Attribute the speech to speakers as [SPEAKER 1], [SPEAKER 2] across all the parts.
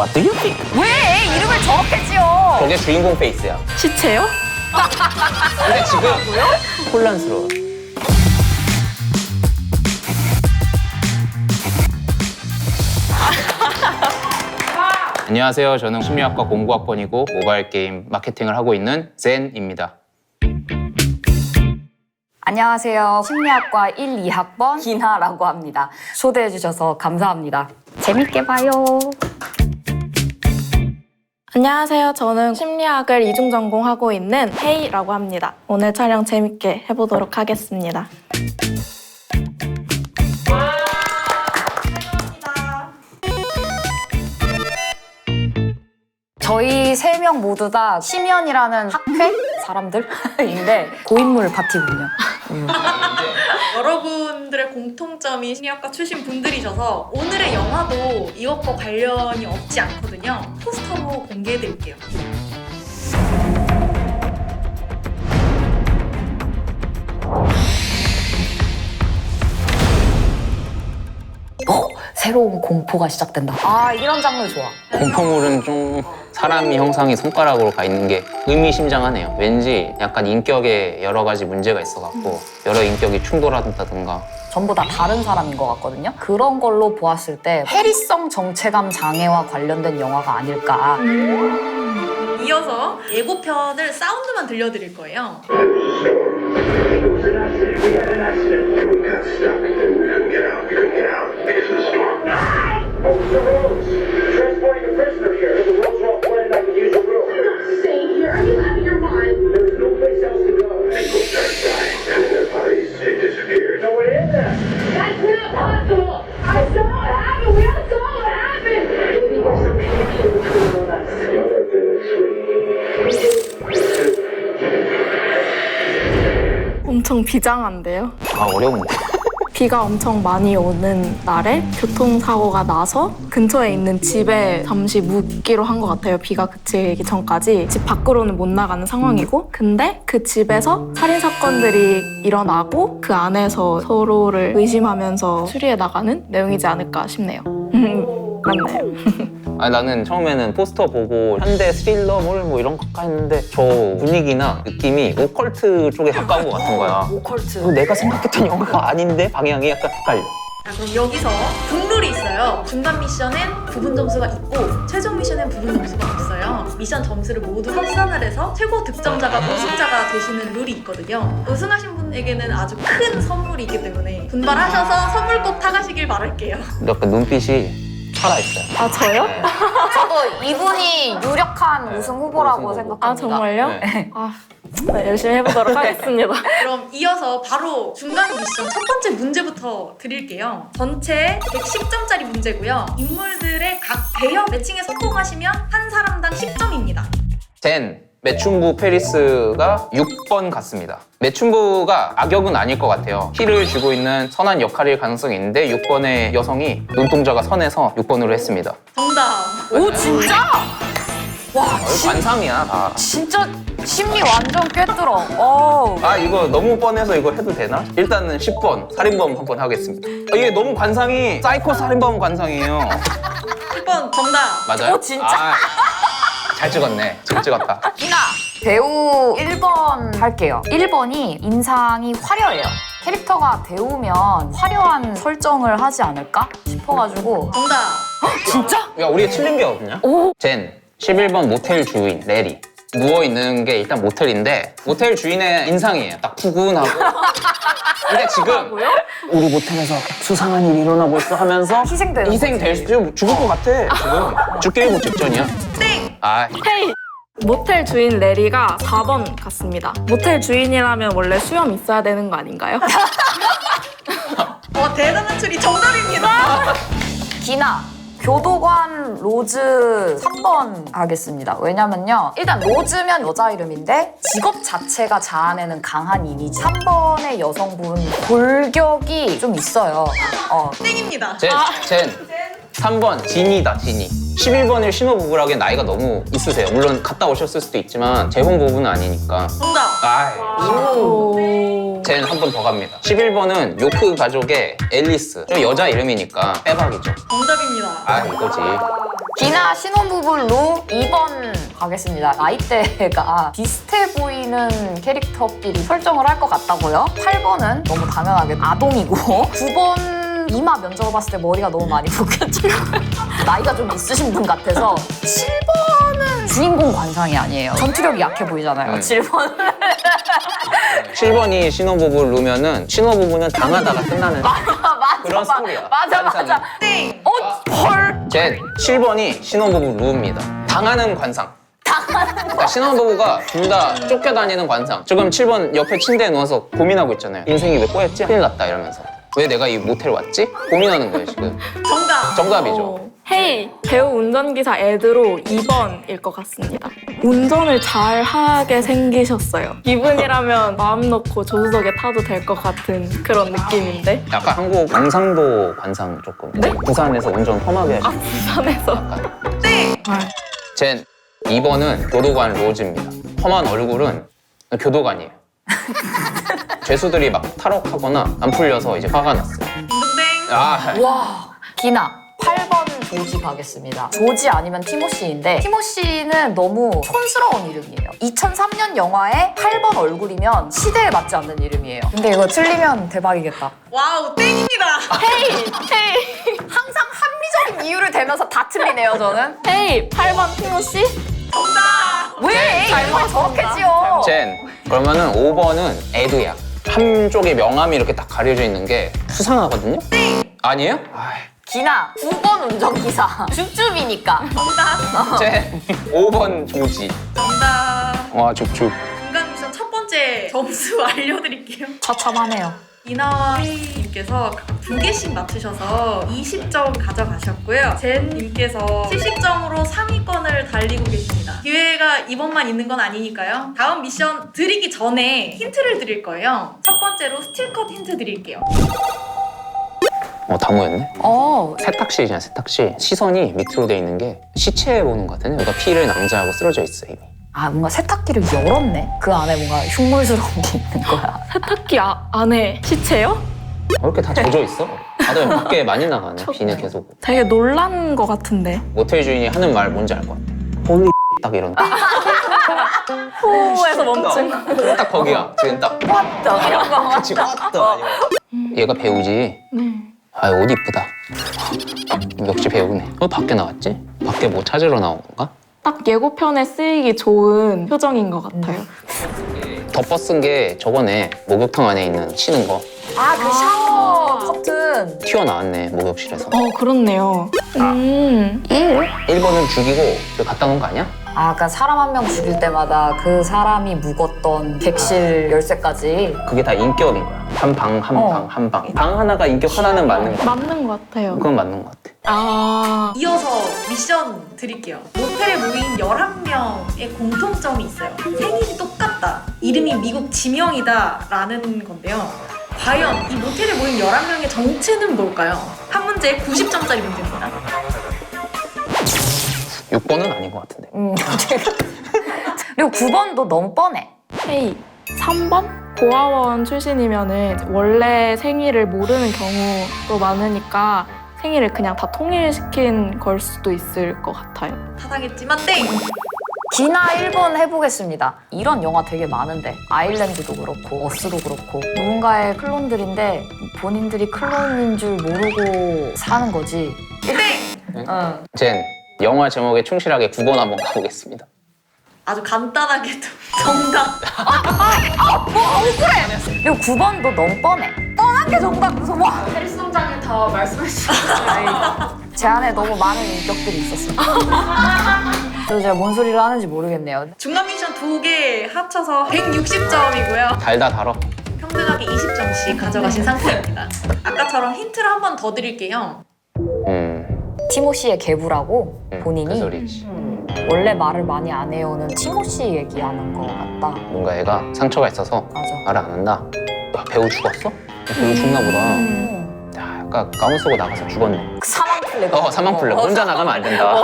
[SPEAKER 1] What do you think?
[SPEAKER 2] 왜 이름을 저렇게 지어?
[SPEAKER 1] 저게 주인공 페이스야.
[SPEAKER 3] 시체요?
[SPEAKER 1] 근데 지금 혼란스러워. 안녕하세요. 저는 심리학과 공부학번이고 모바일 게임 마케팅을 하고 있는 젠입니다.
[SPEAKER 2] 안녕하세요. 심리학과 1, 2학번 기나라고 합니다. 초대해 주셔서 감사합니다. 재밌게 봐요.
[SPEAKER 3] 안녕하세요. 저는 심리학을 이중 전공하고 있는 헤이라고 합니다. 오늘 촬영 재밌게 해보도록 하겠습니다.
[SPEAKER 2] 저희 3명 모두 다 심연이라는 학회 사람들인데 고인물 파티군요.
[SPEAKER 4] 여러분들의 공통점이 심리학과 출신 분들이셔서 오늘의 영화도 이것과 관련이 없지 않거든요. 포스터로 공개해드릴게요.
[SPEAKER 2] 새로운 공포가 시작된다. 아, 이런 장르 좋아.
[SPEAKER 1] 공포물은 좀 사람이 형상이 손가락으로 가 있는 게 의미심장하네요. 왠지 약간 인격에 여러 가지 문제가 있어갖고 여러 인격이 충돌한다든가
[SPEAKER 2] 전부 다 다른 사람인 것 같거든요. 그런 걸로 보았을 때 해리성 정체감 장애와 관련된 영화가 아닐까.
[SPEAKER 4] 이어서 예고편을 사운드만 들려드릴 거예요.
[SPEAKER 3] 엄청 비장한데요?
[SPEAKER 1] 아 어려운데.
[SPEAKER 3] 비가 엄청 많이 오는 날에 교통사고가 나서 근처에 있는 집에 잠시 묵기로 한 것 같아요. 비가 그치기 전까지 집 밖으로는 못 나가는 상황이고, 근데 그 집에서 살인사건들이 일어나고 그 안에서 서로를 의심하면서 추리해 나가는 내용이지 않을까 싶네요. 맞나요?
[SPEAKER 1] 아니, 나는 처음에는 포스터 보고 현대 스릴러물 뭐 이런 것까 했는데 저 분위기나 느낌이 오컬트 쪽에 가까운 것 같은 거야.
[SPEAKER 2] 오컬트.
[SPEAKER 1] 내가 생각했던 영화가 아닌데 방향이 약간 헷갈려.
[SPEAKER 4] 자, 그럼 여기서 국룰이 있어요. 중간 미션엔 부분 점수가 있고 최종 미션엔 부분 점수가 없어요. 미션 점수를 모두 합산을 해서 최고 득점자가 우승자가 되시는 룰이 있거든요. 우승하신 분에게는 아주 큰 선물이 있기 때문에 분발하셔서 선물 꼭 타가시길 바랄게요.
[SPEAKER 1] 약간 눈빛이 살아있어요.
[SPEAKER 3] 아, 저요?
[SPEAKER 2] 저도 이분이 유력한 우승 후보라고
[SPEAKER 1] 우승 후보.
[SPEAKER 2] 생각합니다.
[SPEAKER 3] 아, 정말요?
[SPEAKER 1] 네.
[SPEAKER 3] 네, 열심히 해보도록 하겠습니다.
[SPEAKER 4] 그럼 이어서 바로 중간 미션 첫 번째 문제부터 드릴게요. 전체 110점짜리 문제고요. 인물들의 각 배역 매칭에 성공하시면 한 사람당 10점입니다.
[SPEAKER 1] 젠, 매춘부 페리스가 6번 같습니다. 매춘부가 악역은 아닐 것 같아요. 키를 쥐고 있는 선한 역할일 가능성이 있는데 6번의 여성이 눈동자가 선해서 6번으로 했습니다.
[SPEAKER 4] 정답.
[SPEAKER 2] 오, 진짜? 와,
[SPEAKER 1] 관상이야 다.
[SPEAKER 2] 진짜 심리 완전 꿰뚫어. 어.
[SPEAKER 1] 아 이거 너무 뻔해서 이거 해도 되나? 일단은 10번 살인범 한번 하겠습니다. 이게 너무 관상이 사이코 살인범 관상이에요.
[SPEAKER 4] 1번 정답.
[SPEAKER 1] 맞아요?
[SPEAKER 2] 오, 진짜?
[SPEAKER 1] 잘 찍었네. 잘 찍었다.
[SPEAKER 2] 이나 배우 1번 할게요. 1번이 인상이 화려해요. 캐릭터가 배우면 화려한 설정을 하지 않을까 싶어가지고.
[SPEAKER 4] 정답.
[SPEAKER 2] 진짜?
[SPEAKER 1] 야 우리가 틀린 게 없냐?
[SPEAKER 2] 오.
[SPEAKER 1] 젠 11번 모텔 주인 레리. 누워있는 게 일단 모텔인데 모텔 주인의 인상이에요. 딱 푸근하고. 근데 지금 우리 모텔에서 수상한 일이 일어나고 있어 하면서
[SPEAKER 2] 희생되는
[SPEAKER 1] 희생될 수 죽을 것 같아. 지금 죽기 일보 직전이야.
[SPEAKER 4] 땡.
[SPEAKER 1] 아
[SPEAKER 3] 헤이! 모텔 주인 레리가 4번 같습니다. 모텔 주인이라면 원래 수염 있어야 되는 거 아닌가요?
[SPEAKER 4] 대단한 추리 정답입니다.
[SPEAKER 2] 기나 교도관 로즈 3번 하겠습니다. 왜냐면요. 일단 로즈면 여자 이름인데 직업 자체가 자아내는 강한 이미지. 3번의 여성분 골격이 좀 있어요.
[SPEAKER 4] 땡입니다.
[SPEAKER 1] 젠 3번 진이다 진이. 11번을 신혼부부라기엔 나이가 너무 있으세요. 물론 갔다 오셨을 수도 있지만 재혼 부부는 아니니까.
[SPEAKER 4] 정답.
[SPEAKER 1] 아이. 젠 한 번 더 갑니다. 11번은 요크 가족의 앨리스. 저 여자 이름이니까 빼박이죠.
[SPEAKER 4] 정답입니다.
[SPEAKER 1] 아 이거지.
[SPEAKER 2] 기나 신혼부부 루 2번 가겠습니다. 나이대가 비슷해 보이는 캐릭터끼리 설정을 할 것 같다고요? 8번은 너무 당연하게 아동이고 9번 이마 면적을 봤을 때 머리가 너무 많이 붓겠죠. 나이가 좀 있으신 분 같아서 7번은 주인공 관상이 아니에요. 전투력이 약해 보이잖아요. 7번은
[SPEAKER 1] 7번이 신혼부부 루면은 신혼부부는 당하다가 끝나는 그런 스토리야.
[SPEAKER 2] 맞아.
[SPEAKER 4] 땡!
[SPEAKER 2] 헐.
[SPEAKER 1] 제 7번이 신혼부부 루입니다. 당하는 관상. 그러니까 신혼부부가 둘 다 쫓겨다니는 관상. 지금 7번 옆에 침대에 누워서 고민하고 있잖아요. 인생이 왜 꼬였지? 큰일 났다 이러면서. 왜 내가 이 모텔 왔지? 고민하는 거예요 지금.
[SPEAKER 4] 정답!
[SPEAKER 1] 정답이죠.
[SPEAKER 3] 헤이, 배우 운전기사 에드로 2번일 것 같습니다. 운전을 잘 하게 생기셨어요. 이분이라면 마음 놓고 조수석에 타도 될 것 같은 그런 느낌인데.
[SPEAKER 1] 약간 한국 경상도 관상 조금. 부산에서 운전 험하게 하시는
[SPEAKER 3] 부산에서.
[SPEAKER 4] 땡!
[SPEAKER 1] 제 2번은 교도관 로즈입니다. 험한 얼굴은 교도관이에요. 죄수들이 막 탈옥하거나 안 풀려서 이제 화가 났어요.
[SPEAKER 4] 딩동댕!
[SPEAKER 2] 와. 기나 8번 조지 가겠습니다. 조지 아니면 티모시인데 티모시는 너무 촌스러운 이름이에요. 2003년 영화의 8번 얼굴이면 시대에 맞지 않는 이름이에요. 근데 이거 틀리면 대박이겠다.
[SPEAKER 4] 와우, 땡입니다!
[SPEAKER 3] 헤이,
[SPEAKER 2] 항상 합리적인 이유를 대면서 다 틀리네요, 저는.
[SPEAKER 3] 헤이, 8번 티모시?
[SPEAKER 4] 정답!
[SPEAKER 2] 왜? 이걸 저렇게 지어?
[SPEAKER 1] 젠 그러면은 5번은 에드야. 한쪽에 명암이 이렇게 딱 가려져 있는 게 수상하거든요? 아니에요?
[SPEAKER 2] 기나 9번 운전기사. 줍줍이니까.
[SPEAKER 4] 정답!
[SPEAKER 1] 젠 5번 조지.
[SPEAKER 4] 정답!
[SPEAKER 1] 와 줍줍.
[SPEAKER 4] 중간 미션 첫 번째 점수 알려드릴게요.
[SPEAKER 2] 처참하네요.
[SPEAKER 4] 이나와 헤이님께서 2개씩 맞추셔서 20점 가져가셨고요. 젠님께서 70점으로 상위권을 달리고 계십니다. 기회가 이번만 있는 건 아니니까요. 다음 미션 드리기 전에 힌트를 드릴 거예요. 첫 번째로 스틸컷 힌트 드릴게요.
[SPEAKER 1] 다 모였네.
[SPEAKER 2] 어,
[SPEAKER 1] 세탁실이잖아 세탁실. 시선이 밑으로 돼 있는 게 시체 보는 것 같은데 누가 피를 낭자하고 쓰러져 있어 이미.
[SPEAKER 2] 아 뭔가 세탁기를 열었네. 그 안에 뭔가 흉물스러운 게 있는 거야.
[SPEAKER 3] 세탁기 안에 시체요?
[SPEAKER 1] 왜 이렇게 다 젖어 있어? 다들 밖에 많이 나가네. 비는 계속.
[SPEAKER 3] 되게 놀란 것 같은데.
[SPEAKER 1] 모텔 주인이 하는 말 뭔지 알 것 같아. 홀리 딱 이런.
[SPEAKER 3] 호에서 멈춘.
[SPEAKER 1] 딱 거기야. 지금 딱.
[SPEAKER 2] 왔다 이런 거.
[SPEAKER 1] 지금 왔다. 얘가 배우지.
[SPEAKER 3] 네.
[SPEAKER 1] 아, 옷 이쁘다. 역시 배우네. 밖에 나왔지? 밖에 뭐 찾으러 나온 건가?
[SPEAKER 3] 딱 예고편에 쓰이기 좋은 표정인 것 같아요.
[SPEAKER 1] 덮어 쓴 게 저번에 목욕탕 안에 있는 치는 거
[SPEAKER 2] 아, 그 샤워 커튼.
[SPEAKER 1] 튀어나왔네, 목욕실에서.
[SPEAKER 3] 그렇네요.
[SPEAKER 1] 1번은 죽이고 그 갖다 놓은 거 아니야?
[SPEAKER 2] 아, 그러니까 사람 한 명 죽일 때마다 그 사람이 묵었던 객실 열쇠까지.
[SPEAKER 1] 그게 다 인격인 거야. 한 방, 한 방, 한 방. 방 하나가 인격 하나는 맞는 거야.
[SPEAKER 3] 맞는 것 같아요.
[SPEAKER 1] 그건 맞는 것 같아.
[SPEAKER 3] 아,
[SPEAKER 4] 이어서 미션 드릴게요. 모텔에 모인 11명의 공통점이 있어요. 생일이 똑같다. 이름이 미국 지명이다. 라는 건데요. 과연 이 모텔에 모인 11명의 정체는 뭘까요? 한 문제에 90점짜리 문제입니다.
[SPEAKER 1] 6번은 아닌 것 같은데.
[SPEAKER 2] 그리고 9번도 너무 뻔해.
[SPEAKER 3] 헤이. 3번? 고아원 출신이면은 원래 생일을 모르는 경우도 많으니까 생일을 그냥 다 통일시킨 걸 수도 있을 것 같아요.
[SPEAKER 4] 타당했지만 땡!
[SPEAKER 2] 기나 1번 해보겠습니다. 이런 영화 되게 많은데 아일랜드도 그렇고 어스도 그렇고 누군가의 클론들인데 본인들이 클론인 줄 모르고 사는 거지.
[SPEAKER 4] 땡!
[SPEAKER 2] 응.
[SPEAKER 1] 젠, 영화 제목에 충실하게 9번 한번 가보겠습니다.
[SPEAKER 4] 아주 간단하게도 정답!
[SPEAKER 2] 그리고 9번도 너무 뻔해. 뻔한 게 정답. 그래서 와.
[SPEAKER 3] 헬스장에 다 말씀해 주셨어요.
[SPEAKER 2] 제 안에 너무 많은 인격들이 있었어요. 그래서 제가 뭔 소리를 하는지 모르겠네요.
[SPEAKER 4] 중간 미션 2개 합쳐서 160점이고요.
[SPEAKER 1] 달다 달어.
[SPEAKER 4] 평등하게 20점씩 가져가신 상태입니다. 아까처럼 힌트를 한 번 더 드릴게요.
[SPEAKER 2] 티모시의 계부라고
[SPEAKER 1] 그
[SPEAKER 2] 본인이
[SPEAKER 1] 소리지.
[SPEAKER 2] 원래 말을 많이 안 해오는 티모시 얘기하는 것 같다.
[SPEAKER 1] 뭔가 애가 상처가 있어서
[SPEAKER 2] 맞아.
[SPEAKER 1] 말을 안 한다. 야, 배우 죽었어? 배우 죽나 보다. 야, 아까 가운 쓰고 나가서 죽었네.
[SPEAKER 2] 사망 플래그.
[SPEAKER 1] 사망 플래그. 혼자 나가면 안 된다.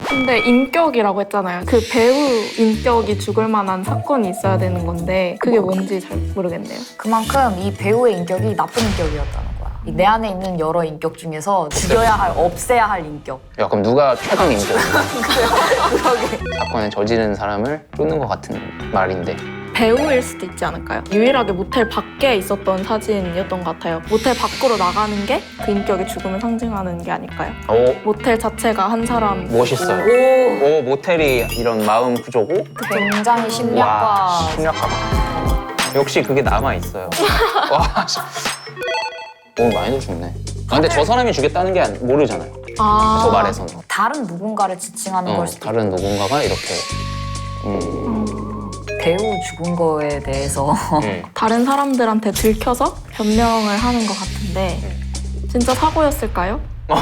[SPEAKER 3] 근데 인격이라고 했잖아요. 그 배우 인격이 죽을 만한 사건이 있어야 되는 건데 그게 뭔지 잘 모르겠네요.
[SPEAKER 2] 그만큼 이 배우의 인격이 나쁜 인격이었다는 거야. 내 안에 있는 여러 인격 중에서 죽여야 할, 없애야 할 인격.
[SPEAKER 1] 야, 그럼 누가 최강 인격? 사건을 저지른 사람을 쫓는 것 같은 말인데.
[SPEAKER 3] 배우일 수도 있지 않을까요? 유일하게 모텔 밖에 있었던 사진이었던 것 같아요. 모텔 밖으로 나가는 게 그 인격의 죽음을 상징하는 게 아닐까요?
[SPEAKER 1] 오,
[SPEAKER 3] 모텔 자체가 한 사람.
[SPEAKER 1] 멋있어요. 오, 모텔이 이런 마음 구조고.
[SPEAKER 2] 굉장히
[SPEAKER 1] 와,
[SPEAKER 2] 심리학과.
[SPEAKER 1] 심리학과다. 역시 그게 남아있어요. 와, 씨. 오, 많이들 죽네. 아, 근데 저 사람이 죽였다는 게 모르잖아요. 저 말에서는.
[SPEAKER 2] 다른 누군가를 지칭하는 걸 수도
[SPEAKER 1] 다른 누군가가 이렇게.
[SPEAKER 2] 배우 죽은 거에 대해서
[SPEAKER 3] 다른 사람들한테 들켜서 변명을 하는 것 같은데 진짜 사고였을까요?
[SPEAKER 1] 뭐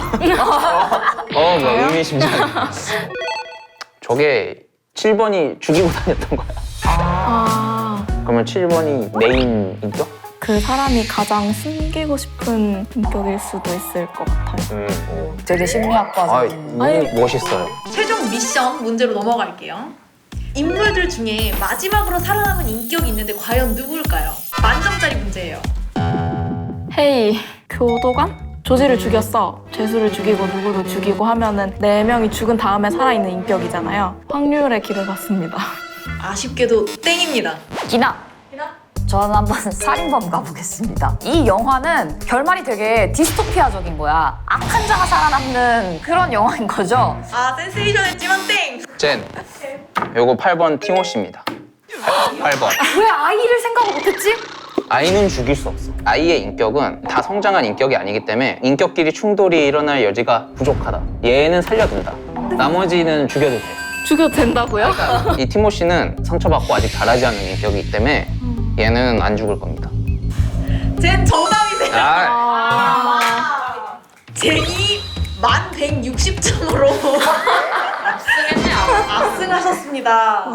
[SPEAKER 1] 의미심장해. 저게 7번이 죽이고 다녔던 거야.
[SPEAKER 3] 아,
[SPEAKER 1] 그러면 7번이 메인 인격?
[SPEAKER 3] 그 사람이 가장 숨기고 싶은 인격일 수도 있을 것 같아요.
[SPEAKER 2] 되게
[SPEAKER 1] 아,
[SPEAKER 2] 심리학과적인.
[SPEAKER 1] 멋있어요.
[SPEAKER 4] 최종 미션 문제로 넘어갈게요. 인물들 중에 마지막으로 살아남은 인격이 있는데 과연 누굴까요? 만점짜리 문제예요.
[SPEAKER 3] 헤이, 교도관? 조지를 죽였어. 죄수를 죽이고 누구를 죽이고 하면은 4명이 죽은 다음에 살아있는 인격이잖아요. 확률의 길을 갔습니다.
[SPEAKER 4] 아쉽게도 땡입니다.
[SPEAKER 2] 기나.
[SPEAKER 4] 기나?
[SPEAKER 2] 저는 한번 살인범 가보겠습니다. 이 영화는 결말이 되게 디스토피아적인 거야. 악한 자가 살아남는 그런 영화인 거죠.
[SPEAKER 4] 아, 센세이션했지만 땡!
[SPEAKER 1] 젠, 요거 8번 티모시입니다. 8번.
[SPEAKER 2] 왜 아이를 생각을 못했지?
[SPEAKER 1] 아이는 죽일 수 없어. 아이의 인격은 다 성장한 인격이 아니기 때문에 인격끼리 충돌이 일어날 여지가 부족하다. 얘는 살려둔다. 나머지는 죽여도 돼.
[SPEAKER 3] 죽여도 된다고요?
[SPEAKER 1] 이 티모시는 상처받고 아직 자라지 않은 인격이기 때문에 얘는 안 죽을 겁니다.
[SPEAKER 4] 젠 정답이세요.
[SPEAKER 1] 아,
[SPEAKER 4] 젠이 1160점으로 압승하셨습니다.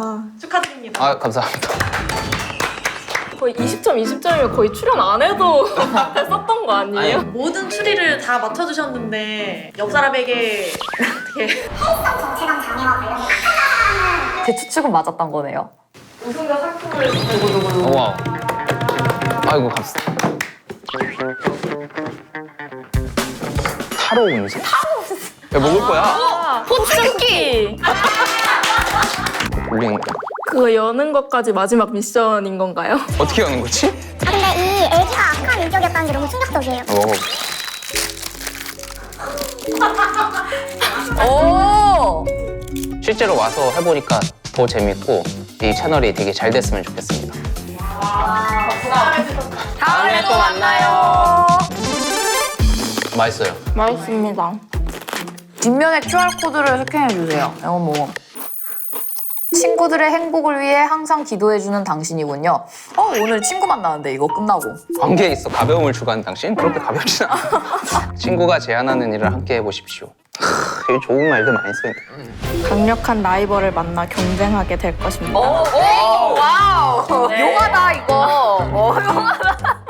[SPEAKER 4] 축하드립니다.
[SPEAKER 1] 아 감사합니다.
[SPEAKER 3] 거의 20점, 20점이면 거의 출연 안 해도 됐었던 거 아니에요?
[SPEAKER 4] 모든 추리를 다 맞춰주셨는데 옆 사람에게 어떻게
[SPEAKER 2] 제 추측은 맞았던 거네요.
[SPEAKER 4] 우승자 상품을
[SPEAKER 1] 와우. 아이고 감사합니다. 타로 운세? 야, 먹을 거야?
[SPEAKER 3] 호치키!
[SPEAKER 1] 우린
[SPEAKER 3] 그거 여는 것까지 마지막 미션인 건가요?
[SPEAKER 1] 어떻게 하는 거지?
[SPEAKER 5] 아 근데 이 LG가 악한 인격이었다는 게 너무 충격적이에요.
[SPEAKER 2] 오!
[SPEAKER 1] 실제로 와서 해보니까 더 재밌고 이 채널이 되게 잘 됐으면 좋겠습니다.
[SPEAKER 2] 다음에 또 만나요.
[SPEAKER 1] 맛있어요.
[SPEAKER 3] 맛있습니다.
[SPEAKER 2] 뒷면에 QR코드를 스캔해주세요. 이건 뭐. 친구들의 행복을 위해 항상 기도해주는 당신이군요. 오늘 친구 만나는데 이거 끝나고.
[SPEAKER 1] 관계에 있어 가벼움을 추구하는 당신? 그렇게 가볍진 않아. 친구가 제안하는 일을 함께 해보십시오. 이 좋은 말들 많이 써있네.
[SPEAKER 3] 강력한 라이벌을 만나 경쟁하게 될 것입니다.
[SPEAKER 2] 와우! 용하다, 이거. 용하다.